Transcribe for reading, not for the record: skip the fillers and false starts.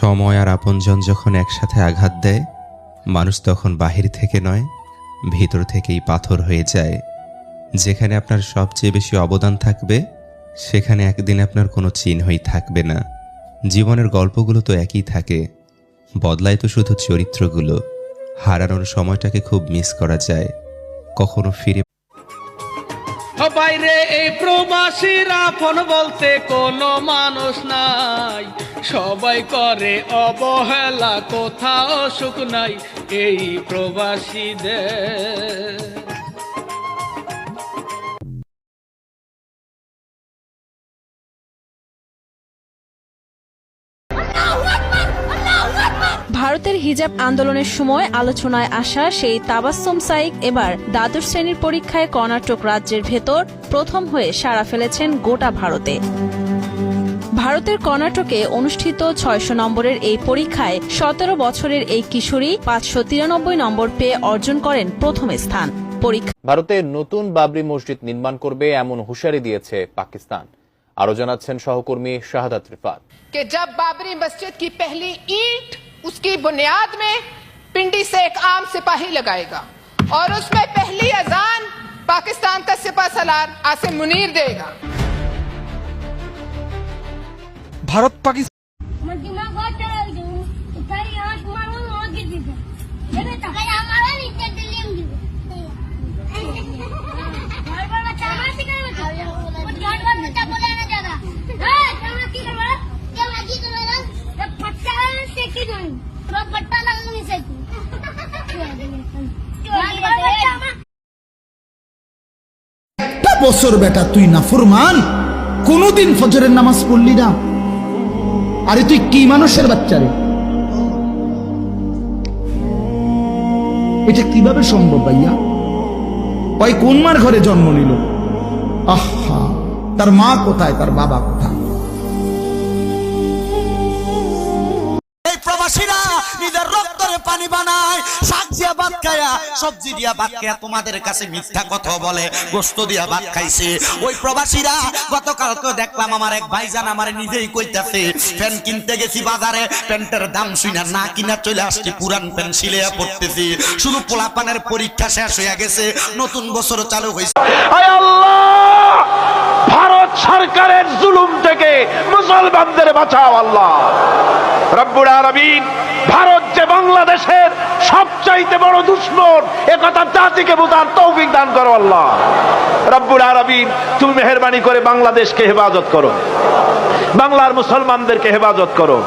সময় আর আপনজন যখন একসাথে আঘাত দেয়, মানুষ তখন বাহির থেকে নয়, ভিতর থেকেই পাথর হয়ে যায়। যেখানে আপনার সবচেয়ে বেশি অবদান থাকবে, সেখানে একদিন আপনার কোনো চিহ্নই থাকবে না। জীবনের গল্পগুলো তো একই থাকে, বদলায় তো শুধু চরিত্রগুলো। হারানোর সময়টাকে খুব মিস করা যায়, কখনো ফিরে। বাইরে এই প্রবাসীরা ফোন বলতে কোনো মানুষ নাই, সবাই করে অবহেলা, কোথাও সুখ নাই এই প্রবাসীদের। ভারতের হিজাব আন্দোলনের সময় আলোচনায় আসা সেই তাবাসসুম সাইক এবার দ্বাদশ শ্রেণীর পরীক্ষায় কর্ণাটক রাজ্যের ভেতর প্রথম হয়ে সাড়া ফেলেছেন গোটা ভারতে। ভারতের কর্ণাটকে অনুষ্ঠিত ৬০০ নম্বরের এই পরীক্ষায় ১৭ বছরের এই কিশোরী ৫৯৩ নম্বর পেয়ে অর্জন করেন প্রথম স্থান। ভারতে নতুন বাবরি মসজিদ নির্মাণ করবে এমন হুঁশিয়ারি দিয়েছে পাকিস্তান। আরো জানাচ্ছেন সহকর্মী শাহাদাত রিফাত। कि जब बाबरी मस्जिद की पहली ईंट उसकी बुनियाद में पिंडी से एक आम सिपाही लगाएगा और उसमें पहली अजान पाकिस्तान का सिपाहसालार आसिम मुनीर देगा। भारत पाकिस्तान একটা বছর বেটা তুই নাফরমান, কোনদিন ফজরের নামাজ পড়লি না? আরে তুই কি মানুষের বাচ্চা রে? এটা কিভাবে সম্ভব ভাইয়া? ওই কোন মার ঘরে জন্ম নিল? আহা, তার মা কোথায়, তার বাবা কোথায়? প্রবাসীরা নিজের রক্তরে পানি বানায়, শাক দিয়া ভাত খায়া, সবজি দিয়া ভাত খায়া তোমাদের কাছে মিথ্যা কথা বলে, গোস্ত দিয়া ভাত খাইছে। ওই প্রবাসীরা গতকালকে দেখলাম আমার এক ভাইজান আমার নিজেই কইতাছে, প্যান্ট কিনতে গেছি বাজারে, প্যান্টের দাম শুনা না কিনা চলে আসছি, পুরান প্যান্ট সিলাইয়া পড়তেছি। শুধু পোলাপানের পরীক্ষা শেষ হয়ে গেছে, নতুন বছর চালু হয়েছে। ভারত সরকারের জুলুম থেকে মুসলমানদের বাঁচাও আল্লাহ রব্বুল আলামিন। ভারত যে বাংলাদেশের সবচাইতে বড় দুশমন, একথা জাতিকে বোঝার তৌফিক দান করো আল্লাহ রব্বুল আলামিন। তুমি মেহেরবানি করে বাংলাদেশকে হেফাজত করো, বাংলার মুসলমানদেরকে হেফাজত করো।